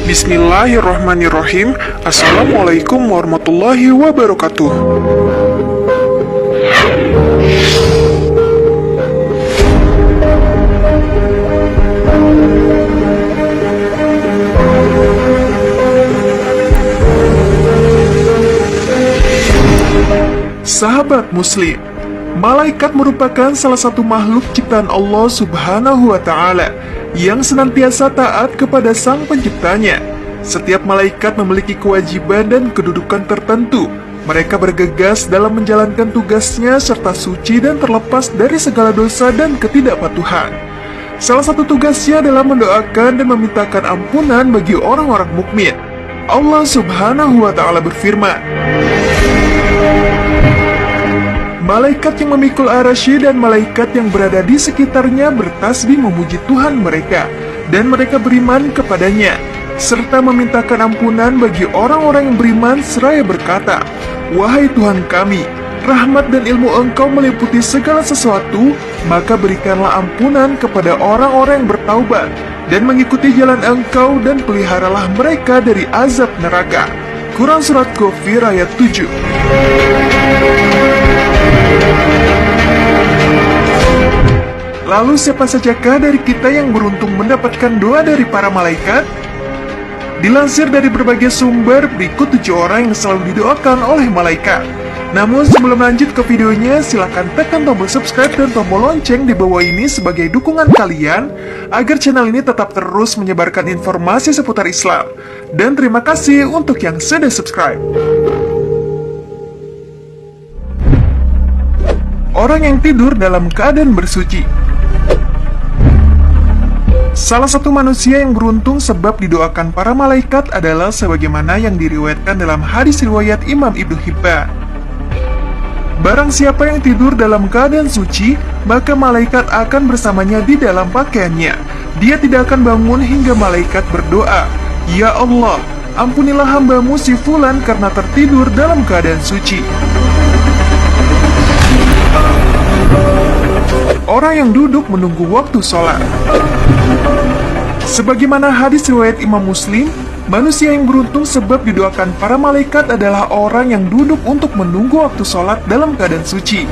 Bismillahirrahmanirrahim. Assalamualaikum warahmatullahi wabarakatuh. Sahabat Muslim, malaikat merupakan salah satu makhluk ciptaan Allah Subhanahu wa Ta'ala yang senantiasa taat kepada Sang Penciptanya. Setiap malaikat memiliki kewajiban dan kedudukan tertentu. Mereka bergegas dalam menjalankan tugasnya serta suci dan terlepas dari segala dosa dan ketidakpatuhan. Salah satu tugasnya adalah mendoakan dan memintakan ampunan bagi orang-orang mukmin. Allah Subhanahu wa Ta'ala berfirman, malaikat yang memikul arasy dan malaikat yang berada di sekitarnya bertasbih memuji Tuhan mereka, dan mereka beriman kepadanya, serta memintakan ampunan bagi orang-orang yang beriman seraya berkata, wahai Tuhan kami, rahmat dan ilmu Engkau meliputi segala sesuatu, maka berikanlah ampunan kepada orang-orang yang bertaubat, dan mengikuti jalan Engkau, dan peliharalah mereka dari azab neraka. Quran Surat Ghafir ayat 7. Lalu siapa sajakah dari kita yang beruntung mendapatkan doa dari para malaikat? Dilansir dari berbagai sumber, berikut 7 orang yang selalu didoakan oleh malaikat. Namun sebelum lanjut ke videonya, silahkan tekan tombol subscribe dan tombol lonceng di bawah ini sebagai dukungan kalian agar channel ini tetap terus menyebarkan informasi seputar Islam. Dan terima kasih untuk yang sudah subscribe. Orang yang tidur dalam keadaan bersuci. Salah satu manusia yang beruntung sebab didoakan para malaikat adalah sebagaimana yang diriwayatkan dalam hadis riwayat Imam Ibnu Hibban. Barang siapa yang tidur dalam keadaan suci, maka malaikat akan bersamanya di dalam pakaiannya. Dia tidak akan bangun hingga malaikat berdoa, ya Allah, ampunilah hambamu si fulan karena tertidur dalam keadaan suci. Orang yang duduk menunggu waktu sholat. Sebagaimana hadis riwayat Imam Muslim, manusia yang beruntung sebab didoakan para malaikat adalah orang yang duduk untuk menunggu waktu sholat dalam keadaan suci.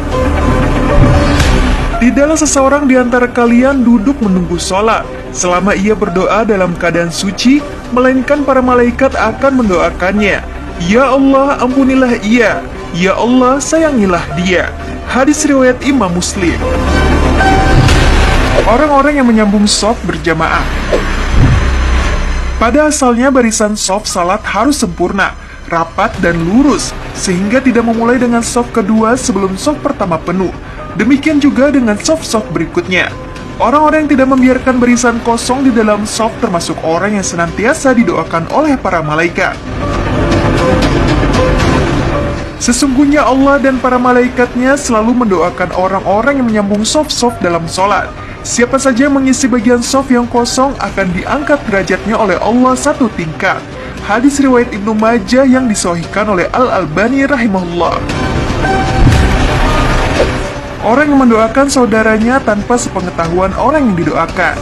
Tidaklah seseorang di antara kalian duduk menunggu sholat selama ia berdoa dalam keadaan suci, melainkan para malaikat akan mendoakannya, ya Allah, ampunilah ia, ya Allah, sayangilah dia. Hadis riwayat Imam Muslim. Orang-orang yang menyambung shaf berjamaah. Pada asalnya barisan shaf salat harus sempurna, rapat dan lurus, sehingga tidak memulai dengan shaf kedua sebelum shaf pertama penuh. Demikian juga dengan shaf-shaf berikutnya. Orang-orang yang tidak membiarkan barisan kosong di dalam shaf termasuk orang yang senantiasa didoakan oleh para malaikat. Sesungguhnya Allah dan para malaikatnya selalu mendoakan orang-orang yang menyambung shaf-shaf dalam sholat. Siapa saja yang mengisi bagian shaf yang kosong akan diangkat derajatnya oleh Allah satu tingkat. Hadis riwayat Ibnu Majah yang disahihkan oleh Al-Albani rahimahullah. Orang yang mendoakan saudaranya tanpa sepengetahuan orang yang didoakan.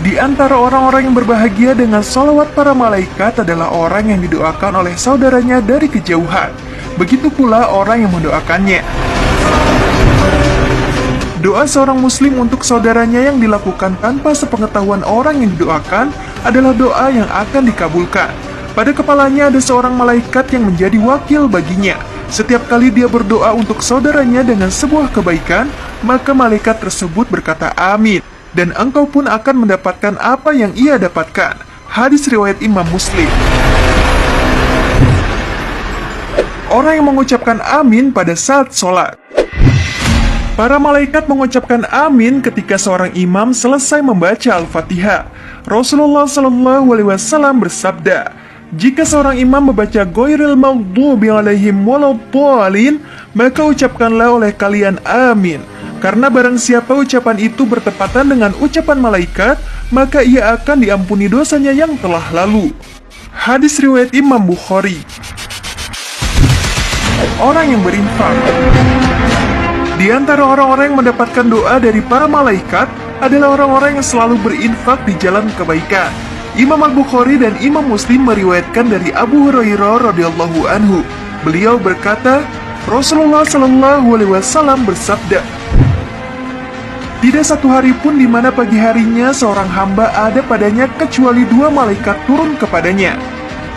Di antara orang-orang yang berbahagia dengan sholawat para malaikat adalah orang yang didoakan oleh saudaranya dari kejauhan. Begitu pula orang yang mendoakannya. Doa seorang muslim untuk saudaranya yang dilakukan tanpa sepengetahuan orang yang didoakan adalah doa yang akan dikabulkan. Pada kepalanya ada seorang malaikat yang menjadi wakil baginya. Setiap kali dia berdoa untuk saudaranya dengan sebuah kebaikan, maka malaikat tersebut berkata amin, dan engkau pun akan mendapatkan apa yang ia dapatkan. Hadis riwayat Imam Muslim. Orang yang mengucapkan amin pada saat sholat. Para malaikat mengucapkan amin ketika seorang imam selesai membaca Al-Fatihah. Rasulullah SAW bersabda, jika seorang imam membaca Ghairil maghdubi alaihim waladdallin, maka ucapkanlah oleh kalian amin. Karena barang siapa ucapan itu bertepatan dengan ucapan malaikat, maka ia akan diampuni dosanya yang telah lalu. Hadis riwayat Imam Bukhari. Orang yang berinfak. Di antara orang-orang yang mendapatkan doa dari para malaikat adalah orang-orang yang selalu berinfak di jalan kebaikan. Imam Al-Bukhari dan Imam Muslim meriwayatkan dari Abu Hurairah radhiyallahu anhu. Beliau berkata, Rasulullah Shallallahu alaihi wasallam bersabda, "Tidak satu hari pun di mana pagi harinya seorang hamba ada padanya kecuali 2 malaikat turun kepadanya.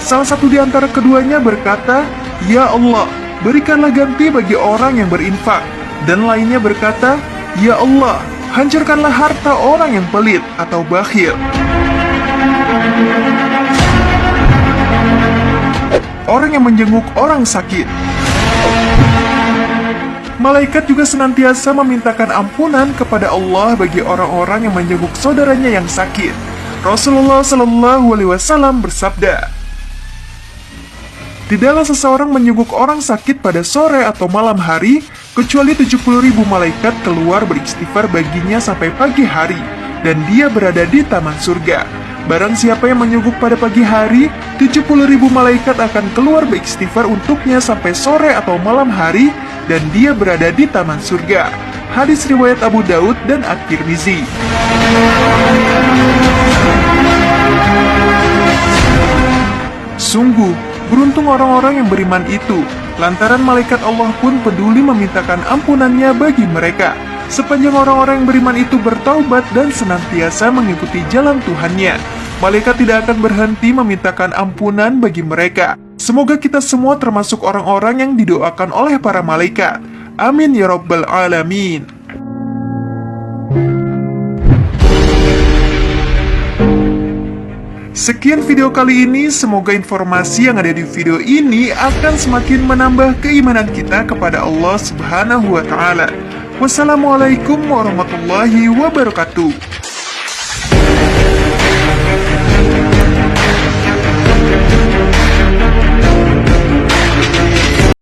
Salah satu di antara keduanya berkata, 'Ya Allah, berikanlah ganti bagi orang yang berinfak.' Dan lainnya berkata, 'Ya Allah, hancurkanlah harta orang yang pelit atau bakhil.'" Orang yang menjenguk orang sakit. Malaikat juga senantiasa memintakan ampunan kepada Allah bagi orang-orang yang menjenguk saudaranya yang sakit. Rasulullah Shallallahu alaihi wasallam bersabda, "Tidaklah seseorang menjenguk orang sakit pada sore atau malam hari, kecuali 70.000 malaikat keluar beristighfar baginya sampai pagi hari, dan dia berada di taman surga. Barang siapa yang menyuguk pada pagi hari, 70.000 malaikat akan keluar beristighfar untuknya sampai sore atau malam hari, dan dia berada di taman surga." Hadis riwayat Abu Daud dan At-Tirmizi. Sungguh, beruntung orang-orang yang beriman itu, lantaran malaikat Allah pun peduli memintakan ampunannya bagi mereka. Sepanjang orang-orang yang beriman itu bertaubat dan senantiasa mengikuti jalan Tuhannya, malaikat tidak akan berhenti memintakan ampunan bagi mereka. Semoga kita semua termasuk orang-orang yang didoakan oleh para malaikat. Amin ya rabbal alamin. Sekian video kali ini, semoga informasi yang ada di video ini akan semakin menambah keimanan kita kepada Allah Subhanahu wa Ta'ala. Wassalamualaikum warahmatullahi wabarakatuh.